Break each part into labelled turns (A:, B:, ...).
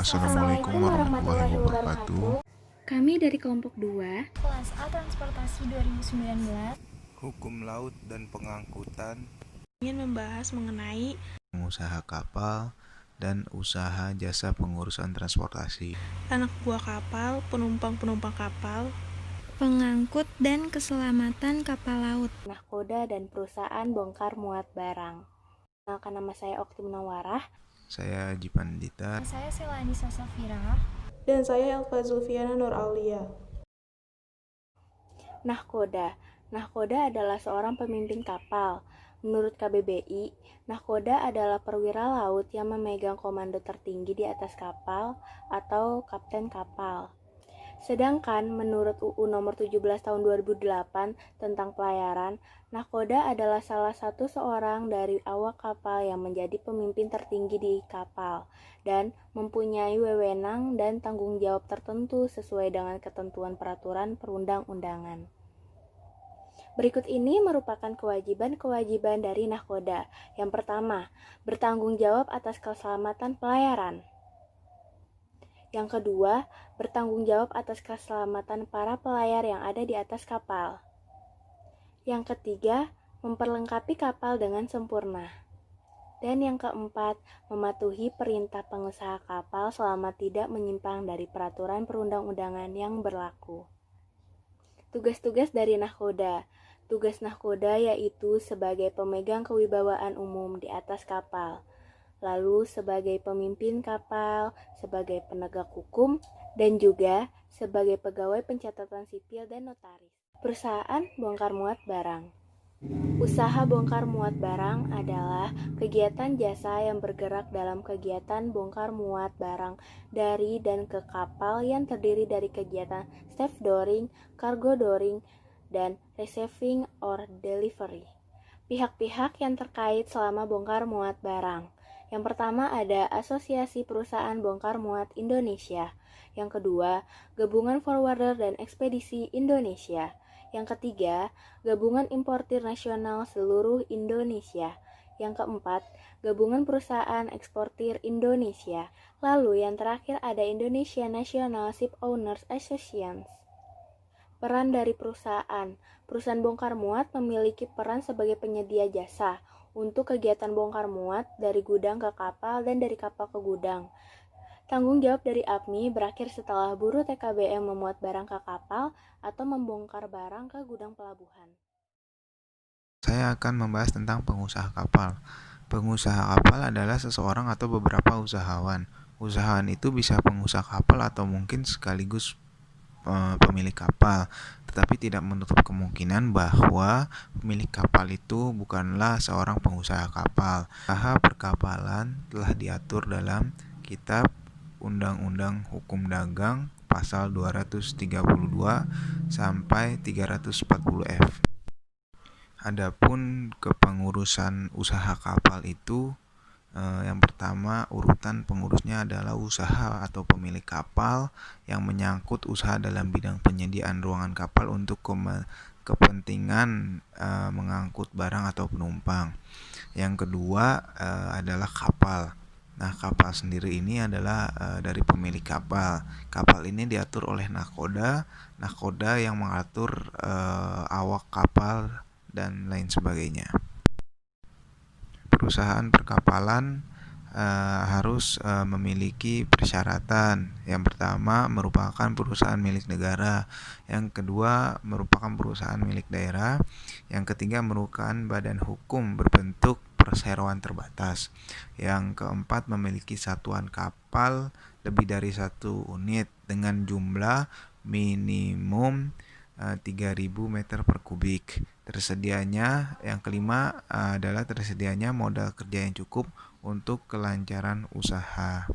A: Assalamualaikum warahmatullahi wabarakatuh.
B: Kami dari kelompok 2
C: Kelas A Transportasi 2019
D: Hukum Laut dan Pengangkutan
E: ingin membahas mengenai
D: pengusaha kapal dan usaha jasa pengurusan transportasi,
E: anak buah kapal, penumpang-penumpang kapal,
C: pengangkut dan keselamatan kapal laut.
B: nahkoda dan perusahaan bongkar muat barang. Kenalkan, nama saya Okti Munawarah.
D: saya Jipandita.
C: Saya Selanisa Safira.
E: dan saya Elva Zulfiana Nur Aulia.
B: Nahkoda adalah seorang pemimpin kapal. Menurut KBBI, nahkoda adalah perwira laut yang memegang komando tertinggi di atas kapal atau kapten kapal. Sedangkan menurut UU nomor 17 tahun 2008 tentang pelayaran, nahkoda adalah salah satu seorang dari awak kapal yang menjadi pemimpin tertinggi di kapal dan mempunyai wewenang dan tanggung jawab tertentu sesuai dengan ketentuan peraturan perundang-undangan. Berikut ini merupakan kewajiban-kewajiban dari nahkoda. Yang pertama, bertanggung jawab atas keselamatan pelayaran. Yang kedua, bertanggung jawab atas keselamatan para pelayar yang ada di atas kapal. Yang ketiga, memperlengkapi kapal dengan sempurna. Dan yang keempat, mematuhi perintah pengusaha kapal selama tidak menyimpang dari peraturan perundang-undangan yang berlaku. Tugas-tugas dari nahkoda. Tugas nahkoda yaitu sebagai pemegang kewibawaan umum di atas kapal, lalu sebagai pemimpin kapal, sebagai penegak hukum, dan juga sebagai pegawai pencatatan sipil dan notaris. Perusahaan bongkar muat barang. Usaha bongkar muat barang adalah kegiatan jasa yang bergerak dalam kegiatan bongkar muat barang dari dan ke kapal yang terdiri dari kegiatan stevedoring, cargo dooring, dan receiving or delivery. Pihak-pihak yang terkait selama bongkar muat barang. Yang pertama ada Asosiasi Perusahaan Bongkar Muat Indonesia. Yang kedua, Gabungan Forwarder dan Ekspedisi Indonesia. Yang ketiga, Gabungan Importir Nasional Seluruh Indonesia. Yang keempat, Gabungan Perusahaan Eksportir Indonesia. Lalu yang terakhir ada Indonesia National Ship Owners Association. Peran dari perusahaan. Perusahaan bongkar muat memiliki peran sebagai penyedia jasa untuk kegiatan bongkar muat dari gudang ke kapal dan dari kapal ke gudang. Tanggung jawab dari APMI berakhir setelah buruh TKBM memuat barang ke kapal atau membongkar barang ke gudang pelabuhan.
D: Saya akan membahas tentang pengusaha kapal. Pengusaha kapal adalah seseorang atau beberapa usahawan. Usahawan itu bisa pengusaha kapal atau mungkin sekaligus pemilik kapal, tetapi tidak menutup kemungkinan bahwa pemilik kapal itu bukanlah seorang pengusaha kapal. Usaha perkapalan telah diatur dalam Kitab Undang-Undang Hukum Dagang pasal 232 sampai 340F. Adapun kepengurusan usaha kapal itu yang pertama, urutan pengurusnya adalah usaha atau pemilik kapal yang menyangkut usaha dalam bidang penyediaan ruangan kapal untuk kepentingan mengangkut barang atau penumpang. Yang kedua adalah kapal. Nah, kapal sendiri ini adalah dari pemilik kapal. Kapal ini diatur oleh nahkoda yang mengatur awak kapal dan lain sebagainya. Perusahaan perkapalan harus memiliki persyaratan. Yang pertama merupakan perusahaan milik negara, yang kedua merupakan perusahaan milik daerah, yang ketiga merupakan badan hukum berbentuk perseroan terbatas, yang keempat memiliki satuan kapal lebih dari 1 unit dengan jumlah minimum 3.000 meter per kubik. Yang kelima adalah tersedianya modal kerja yang cukup untuk kelancaran usaha.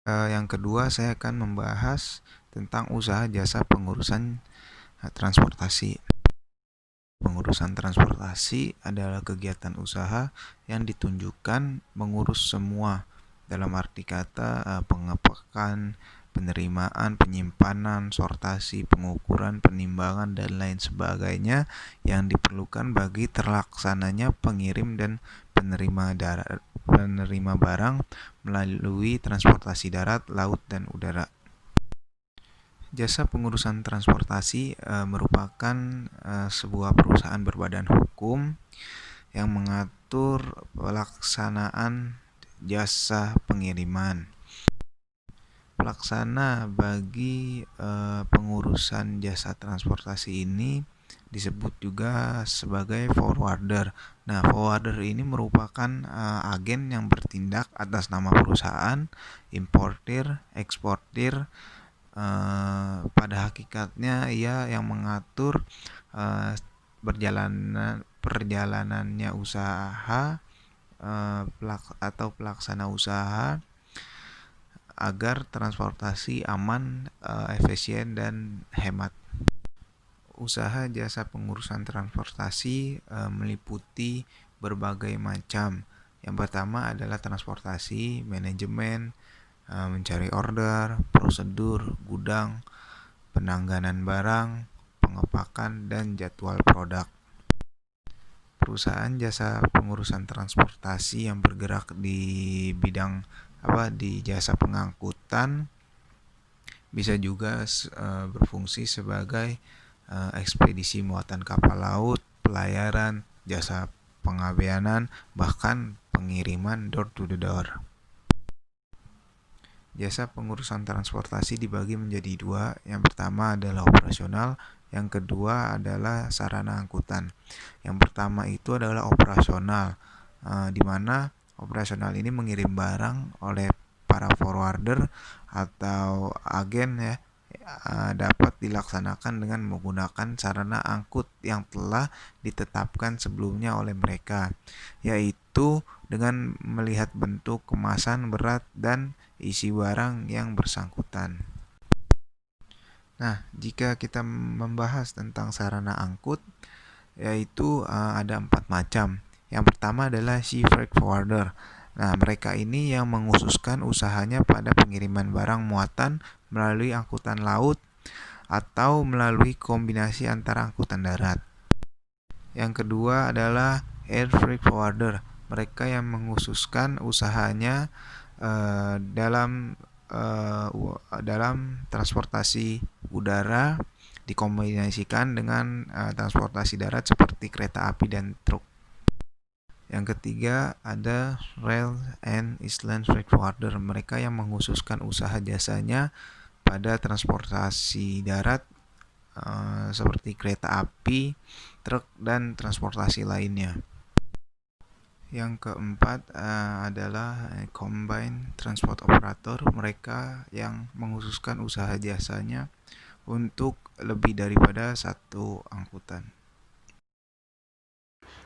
D: Yang kedua, saya akan membahas tentang usaha jasa pengurusan transportasi. Pengurusan transportasi adalah kegiatan usaha yang ditunjukkan mengurus semua, dalam arti kata pengepakan, penerimaan, penyimpanan, sortasi, pengukuran, penimbangan, dan lain sebagainya yang diperlukan bagi terlaksananya pengirim dan penerima penerima barang melalui transportasi darat, laut, dan udara. Jasa pengurusan transportasi merupakan sebuah perusahaan berbadan hukum yang mengatur pelaksanaan jasa pengiriman. Pelaksana bagi pengurusan jasa transportasi ini disebut juga sebagai forwarder. Nah, forwarder ini merupakan agen yang bertindak atas nama perusahaan, importir, eksportir. Pada hakikatnya ia yang mengatur perjalanannya usaha atau pelaksana usaha agar transportasi aman, efisien, dan hemat. Usaha jasa pengurusan transportasi meliputi berbagai macam. Yang pertama adalah transportasi, manajemen, mencari order, prosedur, gudang, penanganan barang, pengepakan, dan jadwal produk. Perusahaan jasa pengurusan transportasi yang bergerak di bidang di jasa pengangkutan bisa juga berfungsi sebagai ekspedisi muatan kapal laut, pelayaran, jasa pengabeanan, bahkan pengiriman door to the door. Jasa pengurusan transportasi dibagi menjadi dua. Yang pertama adalah operasional, yang kedua adalah sarana angkutan. Yang pertama itu adalah operasional, di mana operasional ini mengirim barang oleh para forwarder atau agen dapat dilaksanakan dengan menggunakan sarana angkut yang telah ditetapkan sebelumnya oleh mereka, yaitu dengan melihat bentuk, kemasan, berat, dan isi barang yang bersangkutan. Nah, jika kita membahas tentang sarana angkut, yaitu ada 4 macam. Yang pertama adalah sea freight forwarder. Nah, mereka ini yang mengkhususkan usahanya pada pengiriman barang muatan melalui angkutan laut atau melalui kombinasi antara angkutan darat. Yang kedua adalah air freight forwarder. Mereka yang mengkhususkan usahanya dalam transportasi udara dikombinasikan dengan transportasi darat seperti kereta api dan truk. Yang ketiga ada rail and island freight forwarder. Mereka yang mengkhususkan usaha jasanya pada transportasi darat seperti kereta api, truk, dan transportasi lainnya. Yang keempat adalah combined transport operator. Mereka yang mengkhususkan usaha jasanya untuk lebih daripada satu angkutan.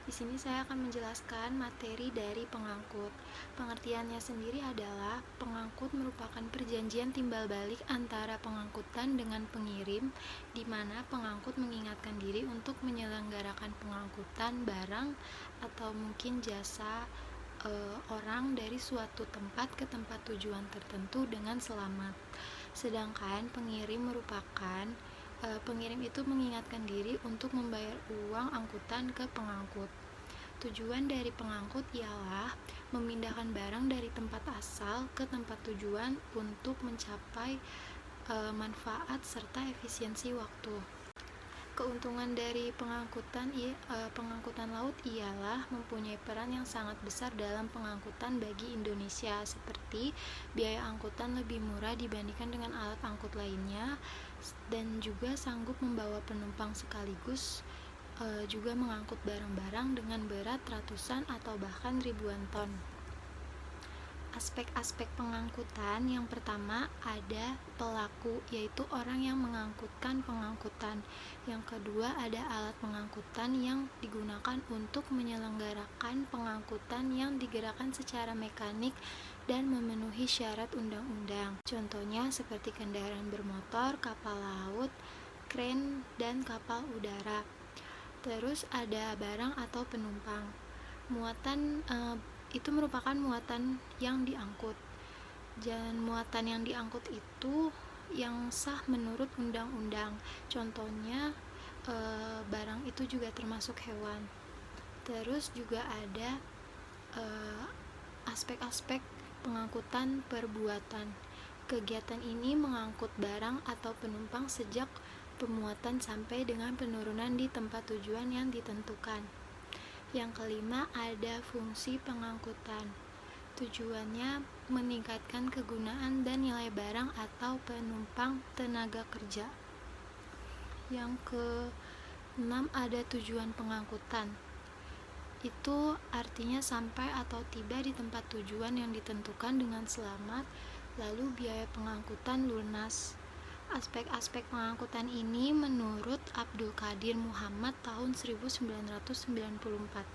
C: Di sini saya akan menjelaskan materi dari pengangkut. Pengertiannya sendiri adalah pengangkut merupakan perjanjian timbal balik antara pengangkutan dengan pengirim, di mana pengangkut mengingatkan diri untuk menyelenggarakan pengangkutan barang atau mungkin jasa orang dari suatu tempat ke tempat tujuan tertentu dengan selamat. Sedangkan pengirim merupakan pengirim itu mengingatkan diri untuk membayar uang angkutan ke pengangkut. Tujuan dari pengangkut ialah memindahkan barang dari tempat asal ke tempat tujuan untuk mencapai manfaat serta efisiensi waktu. Keuntungan dari pengangkutan laut ialah mempunyai peran yang sangat besar dalam pengangkutan bagi Indonesia, seperti biaya angkutan lebih murah dibandingkan dengan alat angkut lainnya, dan juga sanggup membawa penumpang sekaligus, juga mengangkut barang-barang dengan berat ratusan atau bahkan ribuan ton. Aspek-aspek pengangkutan yang pertama ada pelaku, yaitu orang yang mengangkutkan pengangkutan. Yang kedua ada alat pengangkutan yang digunakan untuk menyelenggarakan pengangkutan yang digerakkan secara mekanik dan memenuhi syarat undang-undang. Contohnya seperti kendaraan bermotor, kapal laut, kren, dan kapal udara. Terus ada barang atau penumpang. Muatan itu merupakan muatan yang diangkut. Dan muatan yang diangkut itu yang sah menurut undang-undang. Contohnya barang itu juga termasuk hewan. Terus juga ada aspek-aspek pengangkutan perbuatan. Kegiatan ini mengangkut barang atau penumpang sejak pemuatan sampai dengan penurunan di tempat tujuan yang ditentukan. Yang kelima, ada fungsi pengangkutan. Tujuannya meningkatkan kegunaan dan nilai barang atau penumpang tenaga kerja. Yang keenam, ada tujuan pengangkutan. Itu artinya sampai atau tiba di tempat tujuan yang ditentukan dengan selamat, lalu biaya pengangkutan lunas. Aspek-aspek pengangkutan ini menurut Abdul Qadir Muhammad tahun 1994.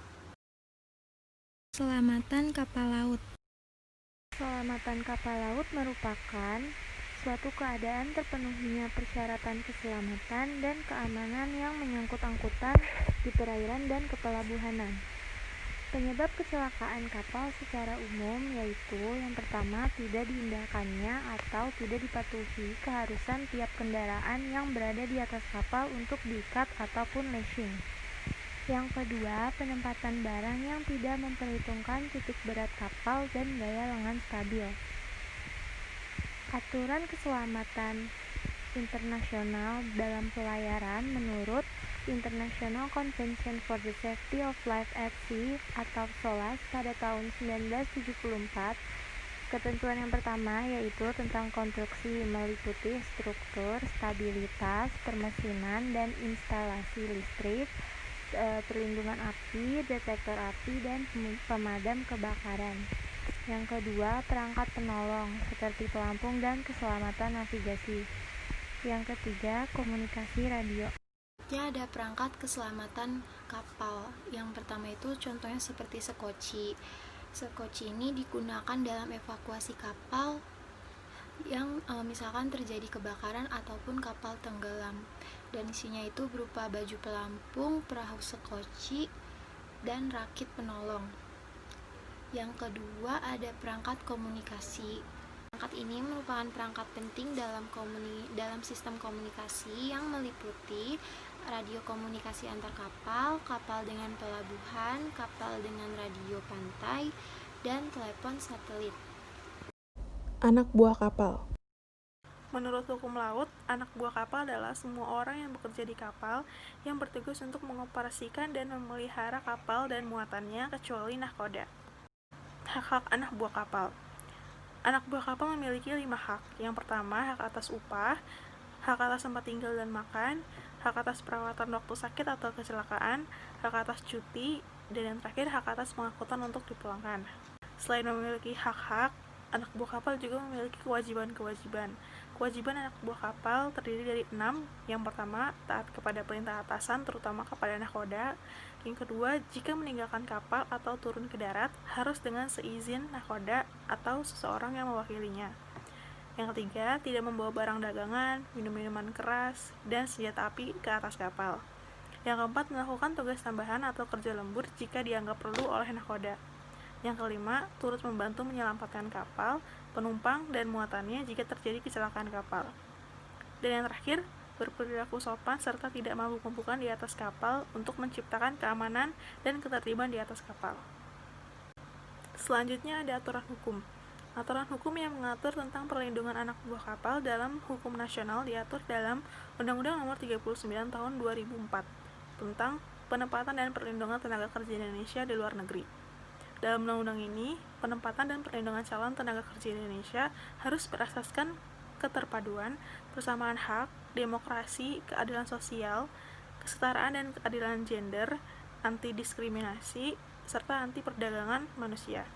C: Keselamatan kapal laut.
B: Keselamatan kapal laut merupakan suatu keadaan terpenuhinya persyaratan keselamatan dan keamanan yang menyangkut angkutan di perairan dan kepelabuhanan. Penyebab kecelakaan kapal secara umum yaitu yang pertama, tidak diindahkannya atau tidak dipatuhi keharusan tiap kendaraan yang berada di atas kapal untuk diikat ataupun lashing. Yang kedua, penempatan barang yang tidak memperhitungkan titik berat kapal dan gaya lengan stabil. Aturan keselamatan internasional dalam pelayaran menurut International Convention for the Safety of Life at Sea atau SOLAS pada tahun 1974. Ketentuan yang pertama yaitu tentang konstruksi meliputi struktur, stabilitas, permesinan, dan instalasi listrik, perlindungan api, detektor api, dan pemadam kebakaran. Yang kedua, perangkat penolong seperti pelampung dan keselamatan navigasi. Yang ketiga, komunikasi radio.
C: Ada perangkat keselamatan kapal. Yang pertama itu contohnya seperti sekoci. Sekoci ini digunakan dalam evakuasi kapal yang misalkan terjadi kebakaran ataupun kapal tenggelam. Dan isinya itu berupa baju pelampung, perahu sekoci, dan rakit penolong. Yang kedua, ada perangkat komunikasi. Perangkat ini merupakan perangkat penting dalam sistem komunikasi yang meliputi radio komunikasi antar kapal, kapal dengan pelabuhan, kapal dengan radio pantai, dan telepon satelit.
E: Anak buah kapal. Menurut hukum laut, anak buah kapal adalah semua orang yang bekerja di kapal yang bertugas untuk mengoperasikan dan memelihara kapal dan muatannya kecuali nahkoda. Hak-hak anak buah kapal. Anak buah kapal memiliki 5 hak. Yang pertama, hak atas upah, hak atas tempat tinggal dan makan, hak atas perawatan waktu sakit atau kecelakaan, hak atas cuti, dan yang terakhir, hak atas pengangkutan untuk dipulangkan. Selain memiliki hak-hak, anak buah kapal juga memiliki kewajiban-kewajiban. Kewajiban anak buah kapal terdiri dari 6. Yang pertama, taat kepada perintah atasan, terutama kepada nahkoda. Yang kedua, jika meninggalkan kapal atau turun ke darat, harus dengan seizin nahkoda atau seseorang yang mewakilinya. Yang ketiga, tidak membawa barang dagangan, minum-minuman keras, dan senjata api ke atas kapal. Yang keempat, melakukan tugas tambahan atau kerja lembur jika dianggap perlu oleh nahkoda. Yang kelima, turut membantu menyelamatkan kapal, penumpang, dan muatannya jika terjadi kecelakaan kapal. Dan yang terakhir, berperilaku sopan serta tidak mabuk-mabukan di atas kapal untuk menciptakan keamanan dan ketertiban di atas kapal. Selanjutnya ada aturan hukum. Aturan hukum yang mengatur tentang perlindungan anak buah kapal dalam hukum nasional diatur dalam Undang-Undang Nomor 39 Tahun 2004 tentang penempatan dan perlindungan tenaga kerja Indonesia di luar negeri. Dalam undang-undang ini, penempatan dan perlindungan calon tenaga kerja Indonesia harus berasaskan keterpaduan, persamaan hak, demokrasi, keadilan sosial, kesetaraan dan keadilan gender, anti-diskriminasi, serta anti perdagangan manusia.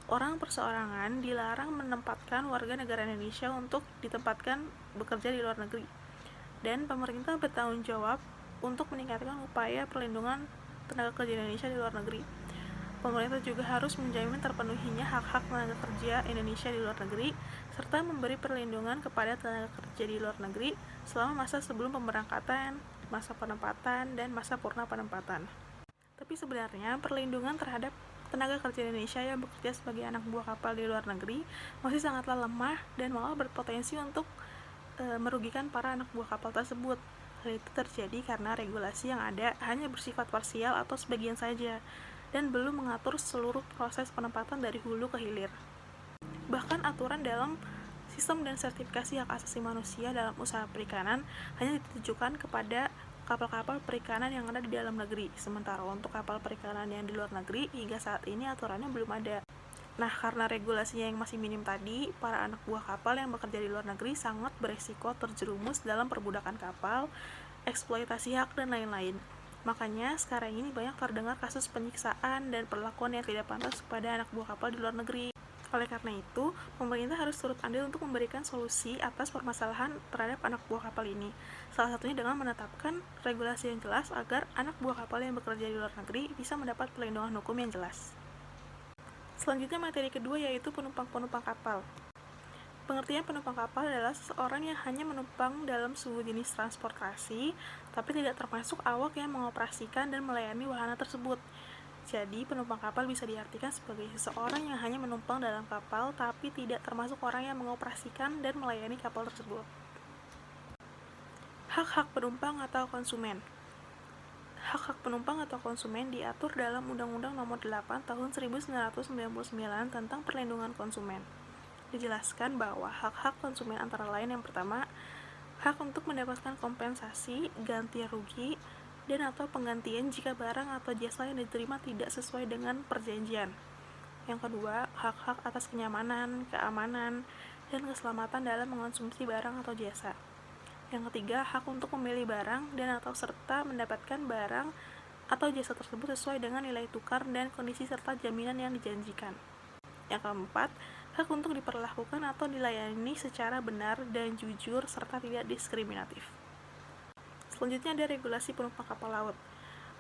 E: Orang perseorangan dilarang menempatkan warga negara Indonesia untuk ditempatkan bekerja di luar negeri. Dan pemerintah bertanggung jawab untuk meningkatkan upaya perlindungan tenaga kerja Indonesia di luar negeri. Pemerintah juga harus menjamin terpenuhinya hak-hak tenaga kerja Indonesia di luar negeri, serta memberi perlindungan kepada tenaga kerja di luar negeri selama masa sebelum pemberangkatan, masa penempatan, dan masa purna penempatan. Tapi sebenarnya perlindungan terhadap tenaga kerja Indonesia yang bekerja sebagai anak buah kapal di luar negeri masih sangatlah lemah dan malah berpotensi untuk merugikan para anak buah kapal tersebut. Hal itu terjadi karena regulasi yang ada hanya bersifat parsial atau sebagian saja. dan belum mengatur seluruh proses penempatan dari hulu ke hilir. Bahkan aturan dalam sistem dan sertifikasi hak asasi manusia dalam usaha perikanan hanya ditujukan kepada kapal-kapal perikanan yang ada di dalam negeri, sementara untuk kapal perikanan yang di luar negeri hingga saat ini aturannya belum ada. Nah, karena regulasinya yang masih minim tadi, para anak buah kapal yang bekerja di luar negeri sangat beresiko terjerumus dalam perbudakan kapal, eksploitasi hak, dan lain-lain. Makanya, sekarang ini banyak terdengar kasus penyiksaan dan perlakuan yang tidak pantas kepada anak buah kapal di luar negeri. Oleh karena itu, pemerintah harus turut andil untuk memberikan solusi atas permasalahan terhadap anak buah kapal ini. Salah satunya dengan menetapkan regulasi yang jelas agar anak buah kapal yang bekerja di luar negeri bisa mendapat perlindungan hukum yang jelas. Selanjutnya materi kedua yaitu penumpang-penumpang kapal. Pengertian penumpang kapal adalah seseorang yang hanya menumpang dalam suatu jenis transportasi, tapi tidak termasuk awak yang mengoperasikan dan melayani wahana tersebut. Jadi, penumpang kapal bisa diartikan sebagai seseorang yang hanya menumpang dalam kapal, tapi tidak termasuk orang yang mengoperasikan dan melayani kapal tersebut. Hak-hak penumpang atau konsumen. Hak-hak penumpang atau konsumen diatur dalam Undang-Undang Nomor 8 Tahun 1999 tentang Perlindungan Konsumen. Dijelaskan bahwa hak-hak konsumen antara lain yang pertama, hak untuk mendapatkan kompensasi, ganti rugi, dan atau penggantian jika barang atau jasa yang diterima tidak sesuai dengan perjanjian. Yang kedua, hak-hak atas kenyamanan, keamanan, dan keselamatan dalam mengonsumsi barang atau jasa. Yang ketiga, hak untuk memilih barang dan atau serta mendapatkan barang atau jasa tersebut sesuai dengan nilai tukar dan kondisi serta jaminan yang dijanjikan. Yang keempat, hak untuk diperlakukan atau dilayani secara benar dan jujur serta tidak diskriminatif. Selanjutnya ada regulasi penumpang kapal laut.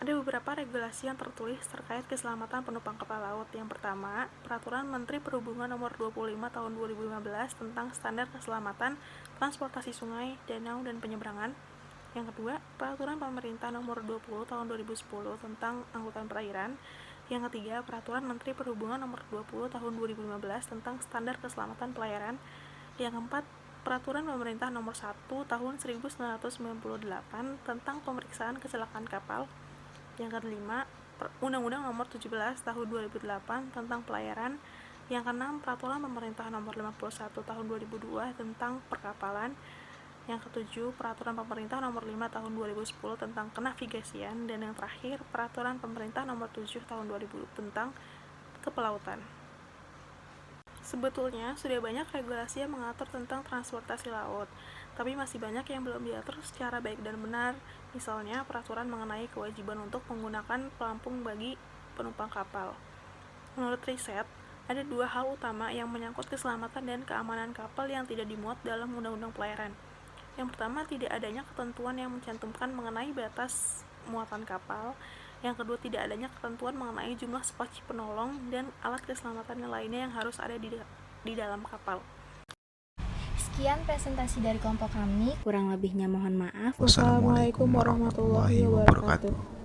E: Ada beberapa regulasi yang tertulis terkait keselamatan penumpang kapal laut. Yang pertama, Peraturan Menteri Perhubungan Nomor 25 Tahun 2015 tentang standar keselamatan transportasi sungai, danau, dan penyeberangan. Yang kedua, Peraturan Pemerintah Nomor 20 Tahun 2010 tentang angkutan perairan. Yang ketiga, Peraturan Menteri Perhubungan Nomor 20 Tahun 2015 tentang standar keselamatan pelayaran. Yang keempat, Peraturan Pemerintah Nomor 1 Tahun 1998 tentang pemeriksaan kecelakaan kapal. Yang kelima, Undang-Undang Nomor 17 Tahun 2008 tentang pelayaran. Yang keenam, Peraturan Pemerintah Nomor 51 Tahun 2002 tentang perkapalan. Yang ketujuh, Peraturan Pemerintah Nomor 5 Tahun 2010 tentang kenavigasian. Dan yang terakhir, Peraturan Pemerintah Nomor 7 Tahun 2000 tentang kepelautan. Sebetulnya, sudah banyak regulasi yang mengatur tentang transportasi laut, tapi masih banyak yang belum diatur secara baik dan benar. Misalnya, peraturan mengenai kewajiban untuk menggunakan pelampung bagi penumpang kapal. Menurut riset, ada dua hal utama yang menyangkut keselamatan dan keamanan kapal yang tidak dimuat dalam Undang-Undang Pelayaran. Yang pertama, tidak adanya ketentuan yang mencantumkan mengenai batas muatan kapal. Yang kedua, tidak adanya ketentuan mengenai jumlah sekoci penolong dan alat keselamatan lainnya yang harus ada di dalam kapal.
C: Sekian presentasi dari kelompok kami.
B: Kurang lebihnya mohon maaf.
A: Wassalamualaikum warahmatullahi wabarakatuh.